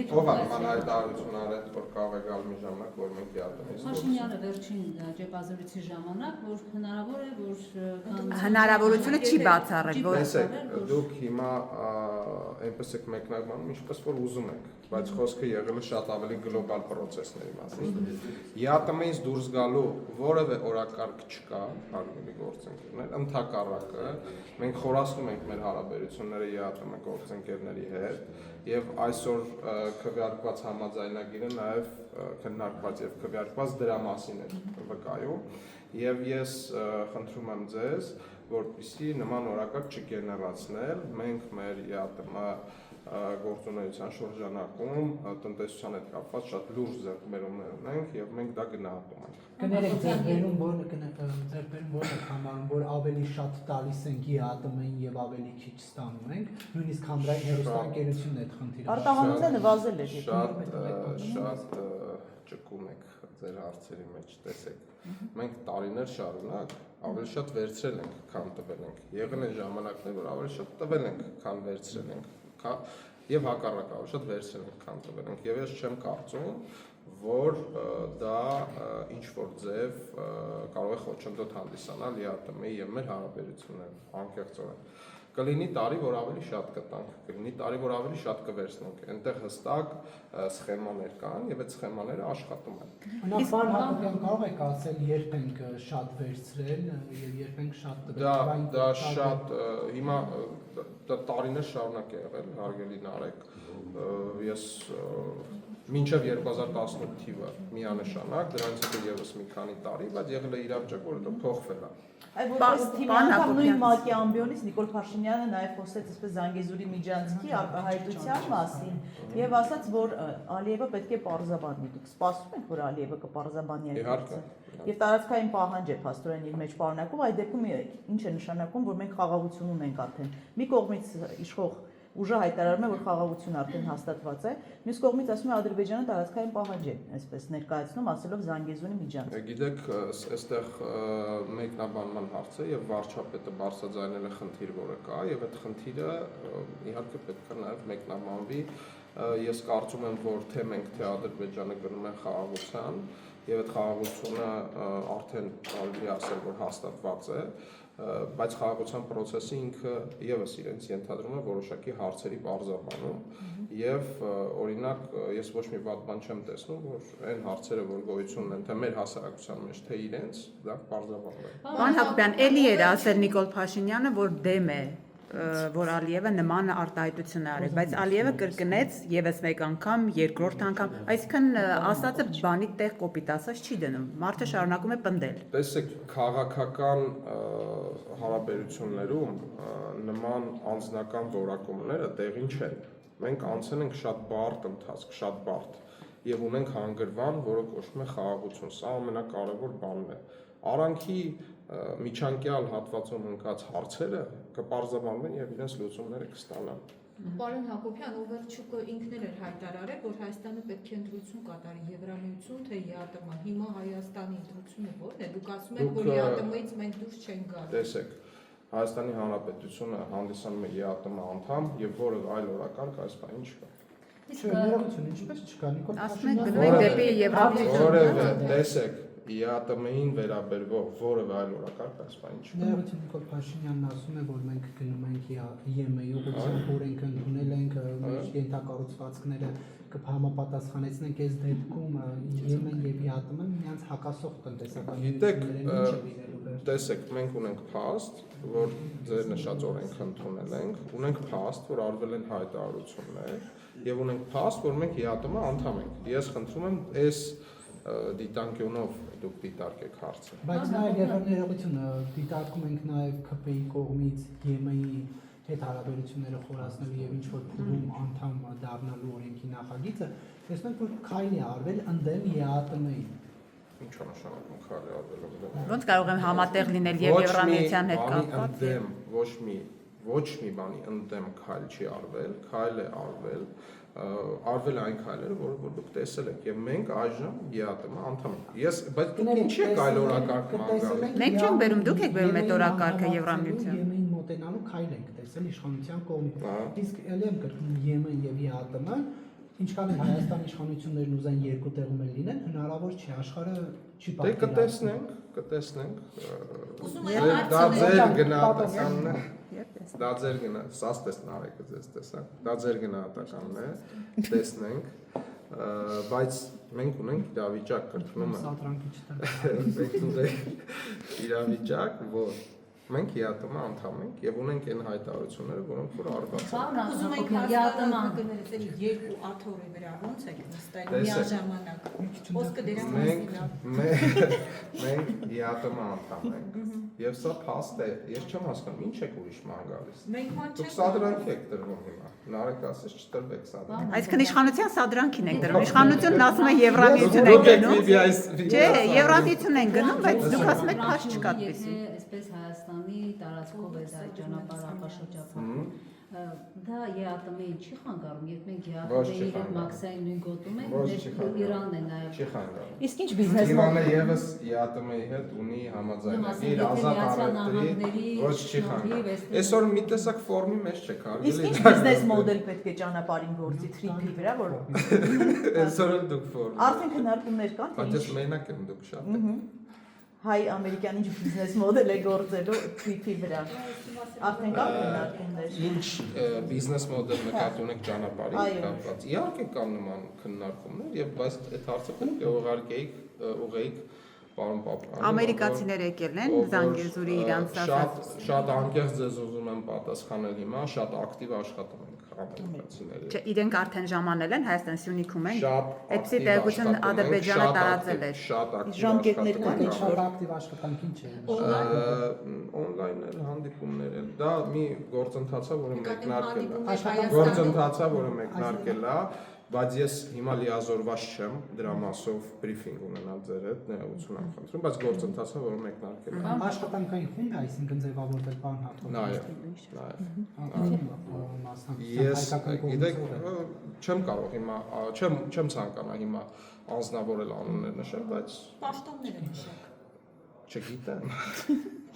Ով անման հայտարարություն արել, որ կարող է գալ մի ժամանակ, որ մենք ԵԱՏՄ-ից Փաշինյանը վերջին ճեպազրույցի ժամանակ, որ հնարավոր է, որ հնարավորությունը չի բացառել, որ տեսեք, դուք հիմա այնպես եք մեկնարկանում, ինչպես որ ուզում եք, բայց խոսքը եղել է շատ ավելի գլոբալ process-ների մասին։ ԵԱՏՄ-ից դուրս գալու որևէ օրակարգ չկա, հարգելի գործընկերներ, ընդհակառակը մենք խորացնում ենք մեր հարաբերությունները ԵԱՏՄ գործընկերների հետ եւ այսօր քվեարկված համաձայնագիրը նաեւ քննարկված եւ քվեարկված դրա մասին է վկայում եւ ես խնդրում եմ ձեզ որպեսզի նման օրակարգ չկենեռացնել մենք մեր ԵԱՏՄ գործունեության շրջանակում տնտեսության հետ կապված շատ լուրջ ձեռքբերումներ ունենք եւ մենք դա գնահատում ենք։ Կներեք ձեռքբերում որն է համարում, որ ավելի շատ տալիս ենք ԵԱՏՄ-ին եւ ավելի քիչ ստանում ենք, նույնիսկ հանրային հեռուստաընկերությունն է այդ խնդիրը։ Արտահանումը նվազել է Շատ ճկուն եք ձեր հարցերի մեջ, տեսեք։ Մենք տարիներ շարունակ ավելի շատ վերցրել ենք, քան տվել ենք։ Եղել են ժամանակներ, որ ավելի շատ տվել ենք, քան վերցրել ենք։ Եվ հակառակը ավելի շատ վերցրել ենք, քան տվել ենք։ Եվ ես չեմ կարծում, որ դա ինչ-որ ձև կարող է խոչընդոտ հանդիսանալ ԵԱՏՄ-ի եւ մեր հարաբերություններում, անկեղծորեն։ Կլինի տարի, որ ավելի շատ կտանք, կլինի տարի, որ ավելի շատ կվերցնենք։ Այնտեղ հստակ սխեմաներ կան եւ այդ սխեմաները աշխատում են։ Անախար հատուկյան կարող եք ասել երբ ենք շատ վերցրել եւ երբ ենք շատ տվել։ Դա շատ հիմա տարիներ շարունակ է եղել, հարգելի Նարեկ։ Ես մինչև 2018 թիվը միանշանակ, դրանից հետո եւս մի քանի տարի, բայց եղել է իրավիճակ, որը դա փոխվել է։ Այ որպես թիմի անդամ նույն ՄԱԿ-ի ամբիոնից Նիկոլ Փաշինյանը նաև խոսեց այսպես Զանգեզուրի միջանցքի արտահայտության մասին եւ ասաց, որ Ալիևը պետք է պարզաբանի։ Դուք սպասում եք, որ Ալիևը կպարզաբանի այդ հարցը։ Եվ տարածքային պահանջ է փաստորեն իր մեջ պարունակում, այդ դեպքում ինչ է նշանակում, որ մենք խաղաղություն ունենք արդեն։ Մի կողմից իշխող ուժը հայտարարում է, որ խաղաղություն արդեն հաստատված է, մյուս կողմից ասում է Ադրբեջանը տարածքային պահանջ է, այսպես ներկայացնում, ասելով Զանգեզուրի միջանցք։ Գիտեք, այստեղ մեկնաբանման հարց է եւ վարչապետը բարձրաձայնել է խնդիր, որը կա, եւ այդ խնդիրը իհարկե պետք է նաեւ մեկնաբանվի։ Ես կարծում եմ, որ թե մենք թե Ադրբեջանը գնում են խաղաղության եւ այդ խաղաղությունը արդեն կարելի է ասել, որ հաստատված է, բայց խաղաղության process-ը ինքը եւս իրենց ենթադրում է որոշակի հարցերի բարձրաբանում եւ օրինակ ես ոչ մի վատ բան չեմ տեսնում, որ այն հարցերը, որ գոյություն ունեն թե մեր հասարակության մեջ, թե իրենց, դա բարձրաբանվել։ Պարոն Հակոբյան, էլի էր ասել Նիկոլ Փաշինյանը, որ դեմ է որ Ալիևը նման արտահայտություն արել, բայց Ալիևը կրկնեց եւս մեկ անգամ, երկրորդ անգամ, այսինքն ասածը բանի տեղ կոպիտ ասած չի դնում, մարդը շարունակում է պնդել։ Տեսեք, քաղաքական հարաբերություններում նման անձնական որակումները տեղին չեն։ Մենք անցել ենք շատ բարդ ընթացք, շատ բարդ եւ ունենք հանգրվան, որը կոչվում է խաղաղություն, սա ամենակարևոր բանն է։ Արանքի միջանկյալ հատվածում ընկած հարցերը կպարզաբանվեն եւ իրենց լուծումները կստանան։ Պարոն Հակոբյան, Օվերչուկը ինքն էր հայտարարել, որ Հայաստանը պետք է ընտրություն կատարի, Եվրամիություն թե ԵԱՏՄ։ Հիմա Հայաստանի ընտրությունը ո՞րն է։ Դուք ասում եք, որ ԵԱՏՄ-ից մենք դուրս չենք գալու։ Տեսեք, Հայաստանի Հանրապետությունը հանդիսանում է ԵԱՏՄ անդամ եւ որևէ այլ օրակարգ այս բանը չկա։ Ներողություն, ինչպես չկա Նիկոլ Ասում եք գնում եք դեպի Եվրամիություն։ Որևէ, տեսեք, ԵԱՏՄ-ին վերաբերվող որևէ այլ օրակարգ այս բանը չկա։ Ներողություն, Նիկոլ Փաշինյանն ասում է, որ մենք գնում ենք ԵՄ-ի ուղղությամբ, օրենք ընդունել ենք, մեր ենթակառուցվածքները կհամապատասխանեցնենք այս դեպքում ԵՄ-ն եւ ԵԱՏՄ-ն միմյանց հակասող տնտեսական տեսեք, մենք ունենք փաստ, որ ձեր նշած օրենք ընդունել ենք, ունենք փաստ, որ արվել են հայտարարություններ եւ ունենք փաստ, որ մենք ԵԱՏՄ անդամ ենք։ Ես խնդրում եմ այս դիտանկյունով դուք դիտարկեք հարցը։ Բայց նաեւ ներողություն, դիտարկում ենք նաեւ ԿՊ-ի կողմից ԵՄ-ի հետ հարաբերությունները խորացնելու եւ ինչ որ փուլում անդամ դառնալու օրենքի նախագիծը, տեսնում եք, որ քայլ է արվել ընդդեմ ԵԱՏՄ-ի։ Ինչ է նշանակում քայլ արվելու դեմ։ Ոնց կարող եմ համատեղ լինել եւ Եվրամիության հետ կապված։ Ոչ մի բանի ընդդեմ քայլ չի արվել, քայլ է արվել այն քայլերը, որը դուք տեսել եք եւ մենք այժմ ԵԱՏՄ անդամ ենք։ Բայց դուք ինչի եք այլ օրակարգ մանգալի։ Մենք չենք բերում, դուք եք բերում այդ օրակարգը Եվրամիության։ ԵՄ-ին մոտենալու քայլ ենք տեսել իշխանության կողմից։ Իսկ ելի եմ կրկնում ԵՄ-ն եւ ԵԱՏՄ-ն ինչքան էլ Հայաստանի իշխանություններն ուզեն երկու տեղում էլ լինեն, հնարավոր չէ, աշխարհը չի Դե պատկերացնում։ կտեսնենք։ Ուզում Դա եմ դա հարցնել, ձեր գնահատականն է։ Եվ տեսնենք։ Դա ձեր սաստեսն արեք ձեզ տեսակ։ Դա ձեր գնահատականն է, տեսնենք, բայց մենք ունենք իրավիճակ կրկնում եմ։ Սադրանքի չտա։ Մենք ունենք իրավիճակ, որ մենք ՀԱՏՄ անդամ ենք եւ ունենք այն հայտարարությունները, որոնք որ արված են։ ուզում ենք հասկանալու էլի երկու աթոռի վրա ոնց եք նստել միաժամանակ։ Ոսկե դրանց Մենք ՀԱՏՄ անդամ ենք եւ սա փաստ է։ Ես չեմ հասկանում, ինչ եք ուրիշ ման գալիս։ Մենք ման Դուք չենք սադրանք եք տրվում հիմա։ Նարեկ ասես չտրվեք սադրանք։ Այսինքն իշխանության սադրանքին են դրում։ Իշխանությունն ասում է Եվրամիություն են գնում։ Չէ, Եվրամիություն են գնում, բայց դուք ասում եք փաշ չկա դպիսի։ Այսպես Հայաստանի տարածքով է դա ճանապարհ ապաշրջափակում։ Դա ԵԱՏՄ-ին չի խանգարում, երբ մենք ԵԱՏՄ-ի հետ մաքսային նույն գոտում ենք, Իրանն է նաև։ Չի խանգարում։ Իսկ ինչ բիզնես Իրանը եւս ՀԱՏՄ-ի հետ ունի համաձայնագիր ազատ առևտրի, ոչ չի խանգարում։ Այսօր մի տեսակ ֆորմի մեջ չեք արել։ Իսկ ինչ բիզնես մոդել պետք է ճանապարհին գործի 3P վրա, որ Այսօր էլ դուք ֆորմ։ արդեն քննարկումներ կան, թե Բայց ես ինչ մենակ եմ դուք շատ։ հայ-ամերիկյան ինչ բիզնես մոդել է գործելու 3P վրա։ Արդեն կան քննարկումներ։ Ինչ բիզնես մոդել նկատի ունեք ճանապարհի Այո։ կապված։ Իհարկե կան նման քննարկումներ եւ բայց այդ հարցը պետք է ուղղարկեիք պարոն Պապյան։ Ամերիկացիներ եկել են Զանգեզուրի իրանց շատ անկեղծ ձեզ ուզում եմ պատասխանել հիմա, շատ ակտիվ աշխատում ենք ամերիկացիների։ Չէ, իրենք արդեն ժամանել են Հայաստան Սյունիքում են։ Շատ Այդպիսի տեղություն Ադրբեջանը տարածել էր։ Շատ ակտիվ Ժամկետներ կան, աշխատում ենք։ Շատ ակտիվ աշխատանք ինչ է։ Օնլայն էլ հանդիպումներ էլ դա մի գործընթաց է, որը մեկնարկել է։ Հայաստանի Գործընթաց է, որը մեկնարկել է, բայց ես հիմա լիազորված չեմ դրա մասով բրիֆինգ ունենալ ձեր հետ, ներողություն եմ խնդրում, բայց գործընթաց է, որը մեկնարկել է։ Աշխատանքային խումբ է, այսինքն ձևավորվել բան հատում։ Նաեւ։ Ես գիտեք, չեմ կարող հիմա, չեմ ցանկանա հիմա անձնավորել անուններ նշել, բայց պաշտոնները նշեք։ չգիտեմ։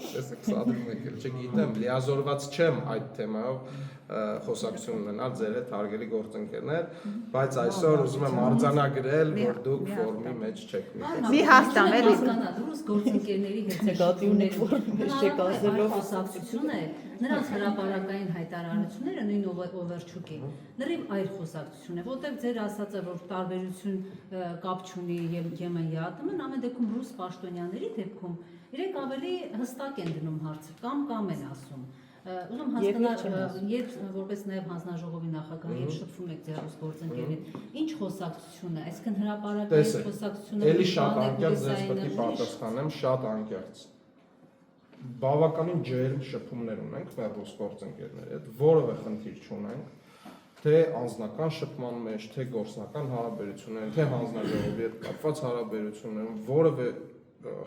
Տեսեք, սադրում եք, չգիտեմ, լիազորված չեմ այդ թեմայով խոսակցություն ունենալ ձեր հետ հարգելի գործընկերներ, բայց այսօր ուզում եմ արձանագրել, որ դուք ֆորմի մեջ չեք միտել։ Մի հաստամ էլի։ Ռուս գործընկերների հետ Նկատի ունեք, որ մեջ չեք ասելով։ խոսակցություն է, նրանց հրապարակային հայտարարությունները նույն Օվերչուկի, լրիվ այլ խոսակցություն է, որտեղ ձեր ասածը, որ տարբերություն կապ չունի եւ ԵՄ-ին, ամեն դեպքում ռուս պաշտոնյաների դեպքում իրենք ավելի հստակ են դնում հարցը կամ են ասում։ Ուզում հասկանալ, երբ որպես նաև հանձնաժողովի նախագահ եւ շփվում եք ձեր ռուս գործընկերներին, ինչ խոսակցություն է, այսինքն հրապարակային խոսակցությունը։ Էլի շատ անկեղծ ձեզ պետք է պատասխանեմ, շատ անկեղծ։ Բավականին ջերմ շփումներ ունենք մեր ռուս գործընկերների հետ, որևէ խնդիր չունենք, թե անձնական շփման մեջ, թե գործնական հարաբերություններ, թե հանձնաժողովի հետ կապված հարաբերություններ, որևէ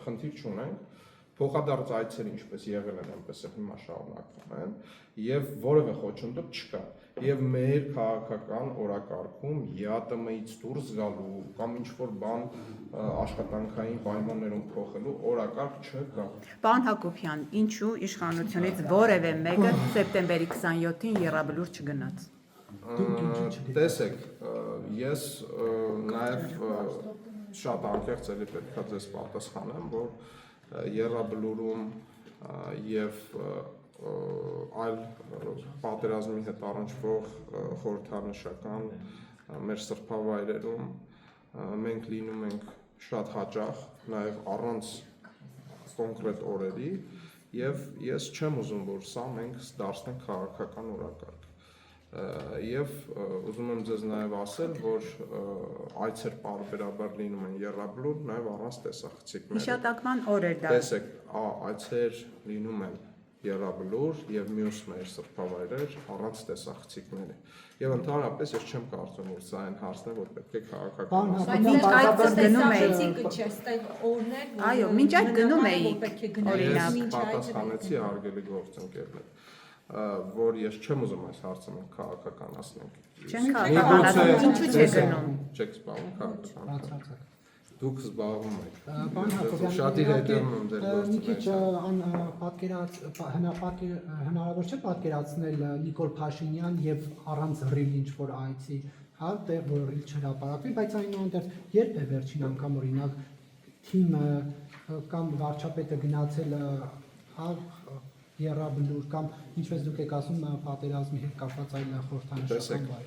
խնդիր չունենք։ Փոխադարձ այցեր ինչպես եղել են, այնպես էլ հիմա շարունակվում են եւ որևէ խոչընդոտ չկա եւ մեր քաղաքական օրակարգում ԵԱՏՄ-ից դուրս գալու կամ ինչ որ բան աշխատանքային պայմաններում փոխելու օրակարգ չկա։ Պարոն Հակոբյան, ինչու իշխանությունից որևէ մեկը սեպտեմբերի 27-ին եռաբլուր չգնաց։ Տեսեք, ես նաեւ շատ անկեղծ էլի պետքա ձեզ պատասխանեմ, որ եռաբլուրում եւ այլ պատերազմի հետ առնչվող խորհրդանշական մեր սրբավայրերում մենք լինում ենք շատ հաճախ, նաեւ առանց կոնկրետ օրերի եւ ես չեմ ուզում, որ սա մենք դարձնենք քաղաքական օրակարգ։ Եվ ուզում եմ ձեզ նաև ասել, որ այցեր պարբերաբար լինում են եռաբլուր, նաև առանց տեսախցիկների։ Հիշատակման օր էր դա։ Տեսեք, այցեր լինում են եռաբլուր եւ մյուս մեր սրբավայրեր առանց տեսախցիկների։ Եվ ընդհանրապես ես չեմ կարծում, որ սա այն հարցն է, որ պետք է քաղաքական։ Այո, մինչ այդ գնում էի։ Օրինակ, պատասխանեցի հարգելի գործընկերներ, որ ես չեմ ուզում այս հարցը մենք քաղաքականացնենք։ Չեն քաղաքականացնում, ինչու՞ չեք գնում։ Չեք զբաղվում քաղաքական։ Բացարձակ։ Դուք զբաղվում եք։ Պարոն Հակոբյան, Շատ իրական եմ ձեր մի քիչ գործունեությունը։ հնարավոր չէ պատկերացնել Նիկոլ Փաշինյան եւ առանց ռիլ ինչ որ այցի հա, տեղ որը չհրապարակվի, բայց այնուհանդերձ երբ է վերջին անգամ օրինակ թիմը կամ վարչապետը գնացել հա Եռաբլուր կամ ինչպես դուք եք ասում պատերազմի հետ կապված այլ խորհրդանշական բայ։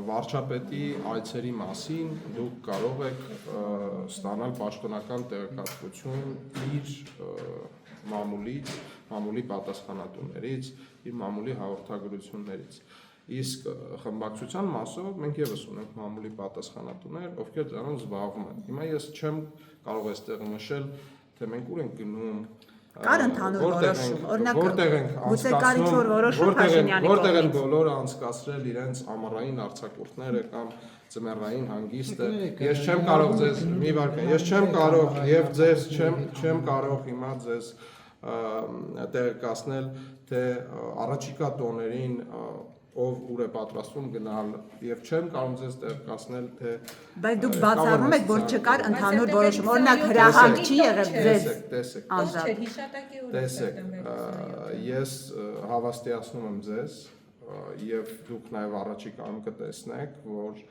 Վարչապետի այցերի մասին դուք կարող եք ստանալ պաշտոնական տեղեկատվություն իր մամուլի պատասխանատուներից, իր մամուլի հաղորդագրություններից։ Իսկ խմբակցության մասով մենք եւս ունենք մամուլի պատասխանատուներ, ովքեր դրանով զբաղվում են։ Հիմա ես չեմ կարող այստեղ նշել, թե մենք ուր ենք գնում, Կար ընդհանուր որոշում, օրինակ որտեղ ենք գուցե կարիք որ որոշում Փաշինյանի որտեղ են կողմից բոլորը անցկացրել իրենց ամառային արձակուրդները կամ ձմեռային հանգիստը։ Ես չեմ կարող ձեզ մի վարքան, ես չեմ կարող եւ ձեզ չեմ կարող հիմա ձեզ տեղեկացնել, թե առաջիկա տոներին ով ուր է պատրաստվում գնալ եւ չեմ կարող ձեզ տեղեկացնել, թե բայց դուք բացառում եք որ չկար ընդհանուր որոշում, օրինակ հրահանգ չի եղել ձեզ տեսեք անձամբ։ Հիշատակի օրը Տեսեք, ես հավաստիացնում եմ ձեզ եւ դուք նաեւ առաջիկայում կտեսնեք, որ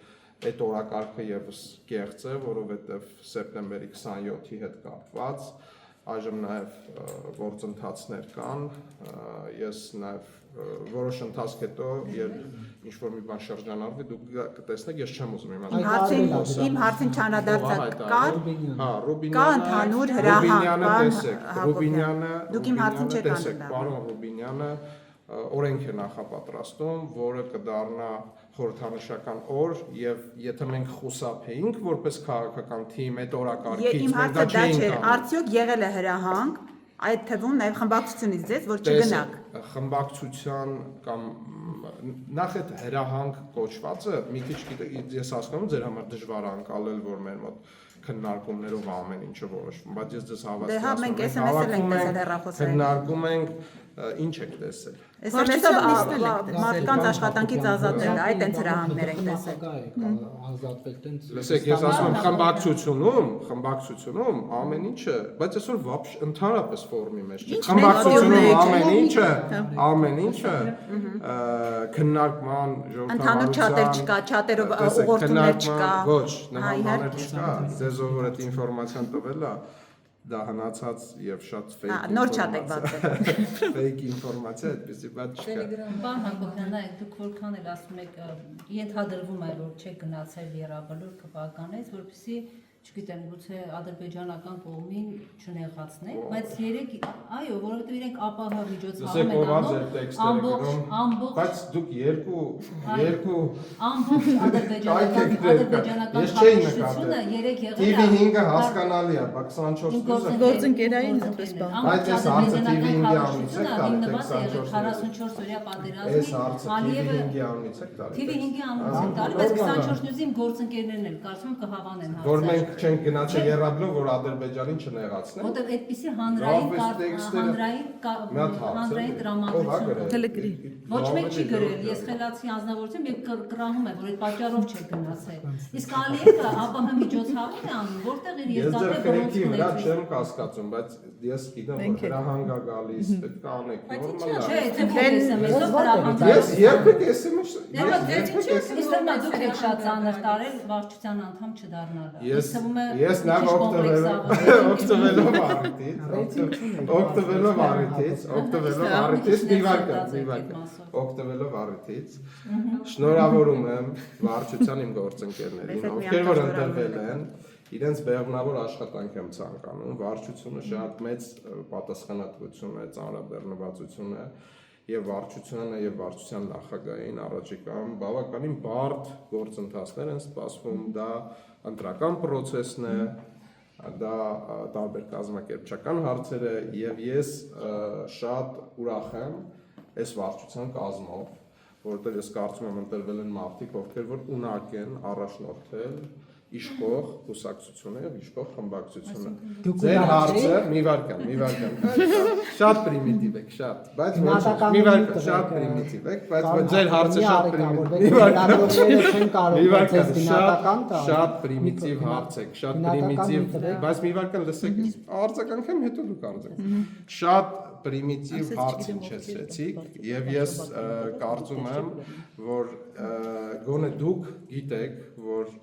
այդ օրակարգը եւս կեղծ է, որովհետեւ սեպտեմբերի 27-ի հետ կապված այժմ նաեւ գործընթացներ կան, ես նաեւ որոշ ընթացք հետո երբ ինչ-որ մի բան շրջանառվի, դուք կտեսնեք, ես չեմ ուզում Իմ հարցին չանդրադարձակ կար, հա, կա ընդհանուր հրահանգ, Ռուբինյանը, դուք իմ հարցին չեք տեսեք, պարոն Ռուբինյանը օրենք է նախապատրաստում, որը կդառնա խորհրդանշական օր եւ եթե մենք խուսափեինք որպես քաղաքական թիմ այդ օրակարգից Իմ հարցը դա չէր, արդյոք եղել է հրահանգ, այդ թվում նաև խմբակցությունից ձեզ, որ չգնաք։ Խմբակցության կամ նախ այդ հրահանգ կոչվածը մի քիչ ես հասկանում ձեր համար դժվար է անցալել, որ մեր մոտ քննարկումներով ամեն ինչը որոշվում, բայց ես ձեզ հավաստիացնում մենք SMS-ել ենք տեսել հեռախոսային։ քննարկում ենք ինչ եք տեսել։ SMS-ով մարդկանց աշխատանքից ազատել, այդ հենց հրահանգներ ենք տեսել։ Ազատվել տենց։ Լսեք, ես ասում եմ խմբակցությունում ամեն ինչը, բայց այսօր ընդհանրապես ֆորումի մեջ չէ։ Խմբակցությունում ամեն ինչը քննարկման Ընդհանուր չաթեր չկա, չաթերով ուղղորդումներ չկա։ Ոչ, նման բաներ չկա։ Ձեզ ով որ այդ ինֆորմացիան տվել է, դա հնացած եւ շատ fake նոր չաթ եք բացել։ Fake ինֆորմացիա, այդպեսի բան չկա։ Պարոն Հակոբյան, նայեք, դուք որքան էլ ասում եք, ենթադրվում է, որ չեք գնացել Եռաբլուր կպականից, որպեսզի չգիտեմ, գուցե ադրբեջանական կողմին չնեղացնեք, բայց երեք, այո, որովհետև իրենք ԱՊՀ միջոցառում են անում, ամբողջ, բայց դուք երկու ամբողջ ադրբեջանական հարաբերությունը երեք եղել է։ TV5-ը հասկանալի է, բայց 24 Գործընկերային այդպես բան։ Բայց այս հարցը TV5-ի անունից եք տալի, թե 44 օրյա պատերազմի այս հարցը TV5-ի անունից եք տալի։ TV5-ի անունից են տալի, բայց 24 նյուզի իմ գործընկերներն էլ կարծում եմ կհավանեն հարցը։ Որ մենք չենք գնացել Եռաբլուր, որ Ադրբեջանին չնեղացնեն։ Որտեղ այդպիսի հանրային տրամադրություն ոչ մեկ չի գրել, ես խելացի անձնավորություն եւ կռահում եմ, որ այդ պատճառով չեք գնացել։ Իսկ Ալիևը ԱՊՀ միջոցառում է անում, որտեղ իր Ես ձեր երկաթը քրեքի վրա չեմ կասկածում, բայց ես գիտեմ, որ հրահանգ է գալիս, պետք է անեք, նորմալ է։ չէ, թե SMS-ով հրահանգ։ Ես երբեք SMS Իսկ դուք եք շատ ծանր տարել վարչության անդամ չդառնալը։ Ես նաև օգտվելով առիթից, շնորհավորում եմ վարչության իմ գործընկերներին, ովքեր որ ընտրվել են, իրենց բեղմնավոր աշխատանք եմ ցանկանում, վարչությունը շատ մեծ պատասխանատվություն է, ծանրաբեռնվածություն է եւ վարչությանը եւ վարչության նախագահային առաջիկայում բավականին բարդ գործընթացներ են սպասվում, դա ընտրական process-ն է, դա տարբեր կազմակերպչական հարցեր է եւ ես շատ ուրախ եմ այս վարչության կազմով, որովհետեւ ես կարծում եմ ընտրվել են մարդիկ, ովքեր որ ունակ են առաջնորդել իշխող կուսակցությունը եւ իշխող խմբակցությունը։ Ձեր հարցը մի վարքան, շատ պրիմիտիվ եք, շատ, բայց ոչ մի վարքան, շատ պրիմիտիվ եք, բայց ձեր հարցը շատ շատ պրիմիտիվ հարց եք, շատ պրիմիտիվ, բայց մի վարքան լսեք, արձագանքեմ հետո դուք արձագանք։ Շատ պրիմիտիվ հարց հնչեցրեցիք եւ ես կարծում եմ, որ գոնե դուք գիտեք, որ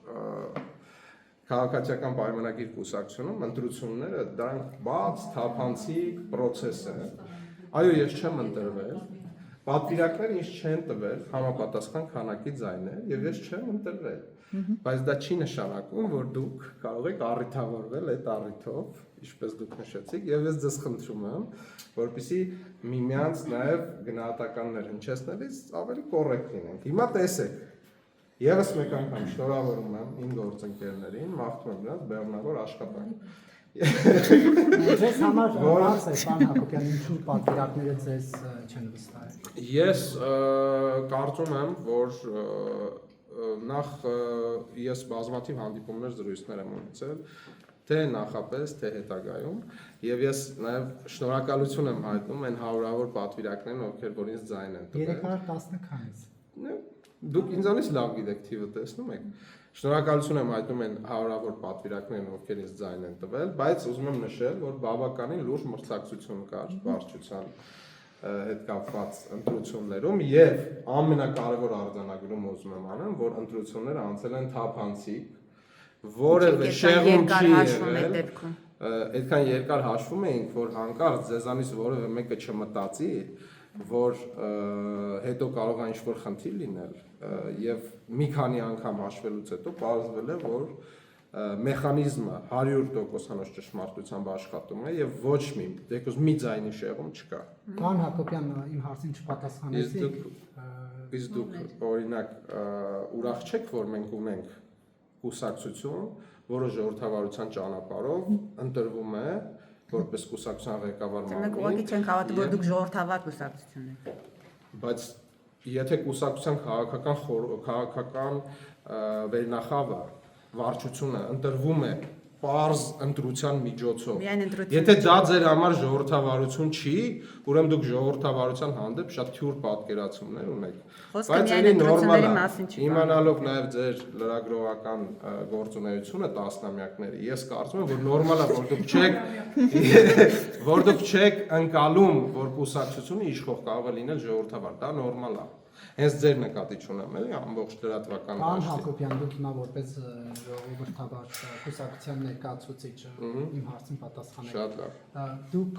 քաղաքացիական պայմանագիր կուսակցությունում ընտրությունները դրանք բաց, թափանցիկ process է։ Այո, ես չեմ ընտրվել։ Պատվիրակները ինձ չեն տվել համապատասխան քանակի ձայներ եւ ես չեմ ընտրվել։ Բայց դա չի նշանակում, որ դուք կարող եք առիթավորվել այդ առիթով, ինչպես դուք նշեցիք, եւ ես ձեզ խնդրում եմ, որպեսզի միմյանց նաեւ գնահատականներ հնչեցնելիս ավելի կոռեկտ լինենք։ Հիմա տեսեք, եւս մեկ անգամ շնորհավորում եմ իմ գործընկերներին, մաղթում եմ նրանց բեռնավոր աշխատանք։ Ձեզ համար բարձ է, պարոն Հակոբյան, ինչու պատվիրակները ձեզ չեն վստահել։ Ես կարծում եմ, որ նախ ես բազմաթիվ հանդիպումներ զրույցներ եմ ունեցել, թե նախապես, թե հետագայում, եւ ես նաեւ շնորհակալություն եմ հայտնում այն հարյուրավոր պատվիրակներին, ովքեր որ ինձ ձայն են տվել։ 310 քանից։ Դուք ինձանից լավ գիտեք թիվը տեսնում եք։ Շնորհակալություն եմ հայտնում այն հարյուրավոր պատվիրակներին, ովքեր ինձ ձայն են տվել, բայց ուզում եմ նշել, որ բավականին լուրջ մրցակցություն կար վարչության հետ կապված ընտրություններում եւ ամենակարևոր արձանագրումը ուզում եմ անեմ, որ ընտրությունները անցել են թափանցիկ, որևէ շեղում չի եղել, այդքան երկար հաշվում էինք, որ հանկարծ ձեզանից որևէ մեկը չմտածի, որ հետո կարող է ինչ-որ խնդիր լինել եւ մի քանի անգամ հաշվելուց հետո պարզվել է, որ մեխանիզմը 100% ճշմարտությամբ աշխատում է եւ ոչ մի դեպքում մի ձայնի շեղում չկա։ Պարոն Հակոբյան, իմ հարցին չպատասխանեցիք։ Իսկ դուք օրինակ ուրախ չեք, որ մենք ունենք կուսակցություն, որը ժողովրդավարության ճանապարհով ընտրվում է որպես կուսակցության ղեկավար մարմին։ Մենք ուղղակի չենք հավատում, որ դուք ժողովրդավար կուսակցություն եք։ Բայց եթե կուսակցության քաղաքական վերնախավը վարչությունը ընտրվում է պարզ ընտրության միջոցով։ Եթե դա ձեր համար ժողովրդավարություն չի, ուրեմն դուք ժողովրդավարության հանդեպ շատ թյուր պատկերացումներ ունեք։ Բայց այն ընտրությունների մասին չի։ Իմանալով նաև ձեր լրագրողական գործունեությունը տասնամյակների, ես կարծում եմ, որ նորմալ է, որ դուք չեք ընկալում, որ կուսակցությունը իշխող կարող է լինել ժողովրդավար, դա նորմալ է։ Հենց ձեր նկատի չունեմ, էլի ամբողջ լրատվական Պարոն Հակոբյան, դուք հիմա որպես ժողովրդավար կուսակցության ներկայացուցիչ իմ հարցին պատասխանեք։ Շատ լավ։ Դուք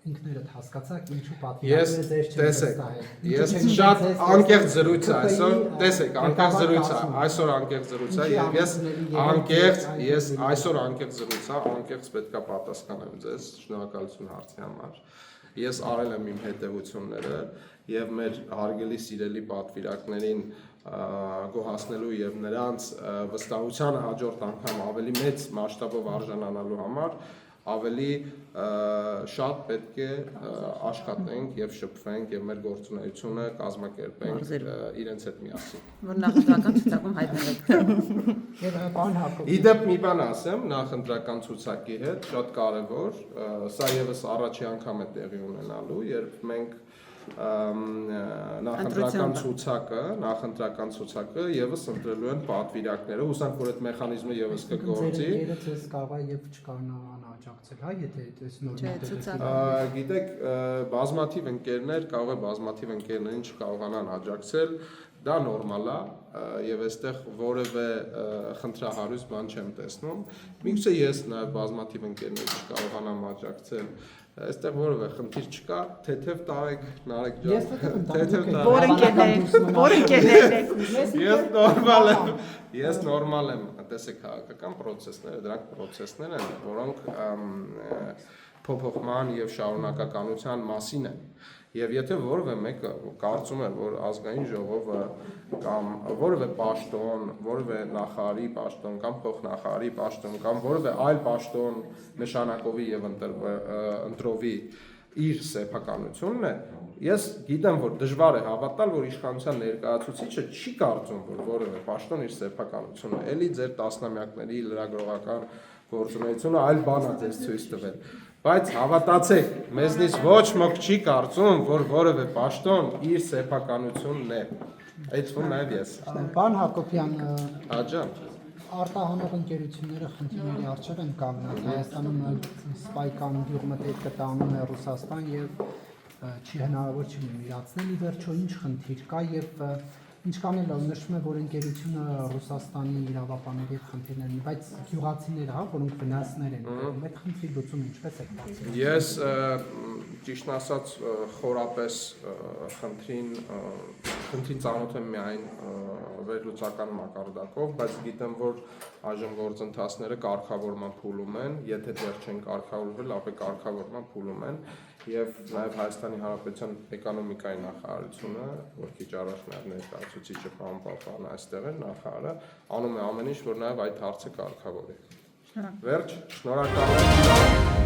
ինքներդ հասկացաք ինչու պատվիրակները ձեզ չեն տեսեք, ես շատ անկեղծ զրույց է այսօր, տեսեք, անկեղծ զրույց է, այսօր անկեղծ զրույց է եւ ես այսօր անկեղծ զրույց է, անկեղծ պետքա պատասխանեմ ձեզ, շնորհակալություն հարցի համար։ Ես արել եմ իմ հետևությունները եւ մեր հարգելի սիրելի պատվիրակներին գոհացնելու եւ նրանց վստահությանը հաջորդ անգամ ավելի մեծ մասշտաբով արժանանալու համար ավելի շատ պետք է աշխատենք եւ շփվենք եւ մեր գործունեությունը կազմակերպենք իրենց հետ միասին։ Որ նախընտրական ցուցակում հայտնվեք։ Եվ պարոն Հակոբյան, Իդեպ մի բան ասեմ, նախընտրական ցուցակի հետ շատ կարևոր, սա եւս առաջի անգամ է տեղի ունենալու, երբ մենք նախընտրական ցուցակը եւս ընտրելու են պատվիրակները, հուսանք որ այդ մեխանիզմը եւս կգործի։ Ձեզ կարող է եւ չկարողանան աջակցել, հա, եթե այս նորմալ Գիտեք, բազմաթիվ ընկերներ կարող է բազմաթիվ ընկերներին չկարողանան աջակցել, դա նորմալ է եւ այստեղ որևէ խնդրահարույց բան չեմ տեսնում։ Միգուցե ես նաեւ բազմաթիվ ընկերներ չկարողանամ աջակցել, այստեղ որևէ խնդիր չկա, թեթև տարեք, Նարեկ ջան, թեթև տարեք։ Որ ընկերներն եք։ Ես նորմալ եմ, տեսեք, քաղաքական process-ները, դրանք process-ներ են, որոնք փոփոխման եւ շարունակականության մասին են։ Եվ եթե որևէ մեկը կարծում է, որ ազգային ժողովը կամ որևէ պաշտոն, որևէ նախարարի պաշտոն կամ փոխնախարարի պաշտոն կամ որևէ այլ պաշտոն նշանակովի եւ ընտրովի իր սեփականությունն է, ես գիտեմ, որ դժվար է հավատալ, որ իշխանության ներկայացուցիչը չի կարծում, որ որևէ պաշտոն իր սեփականությունն է։ Էլի ձեր տասնամյակների լրագրողական գործունեությունը այլ բան է ձեզ ցույց տվել։ Բայց հավատացեք, մեզնից ոչ ոք չի կարծում, որ որևէ պաշտոն իր սեփականությունն է։ Այդ ֆոն նաև ես։ Պարոն Հակոբյան, Աջան։ արտահանող ընկերությունները խնդիրների առջև են կանգնած։ Հայաստանում սպայկան գյուղմթերքը տանում է Ռուսաստան եւ չի հնարավոր չի իրացնել ի վերջո ինչ խնդիր կա եւ ինչքան էլ նշվում է որ ընկերությունը Ռուսաստանի իրավապանների խնդիրներն բայց գյուղացիները հա որոնք վնասներ են կրում այդ խնդրի լուծումը ինչպես է կատարվում։ Ես ճիշտ ասած խորապես խնդրին ծանոթ եմ միայն վերլուծական մակարդակով, բայց գիտեմ, որ այժմ գործընթացները կարգավորման փուլում են, եթե դեռ չեն կարգավորվել, ապա կարգավորման փուլում են եւ նաեւ Հայաստանի Հանրապետության էկոնոմիկայի նախարարությունը, որ քիչ առաջ նաեւ ներկայացուցիչը պարոն Պապան այստեղ է նախարարը, անում է ամեն ինչ, որ նաեւ այդ հարցը կարգավորի։ Վերջ, շնորհակալ եմ։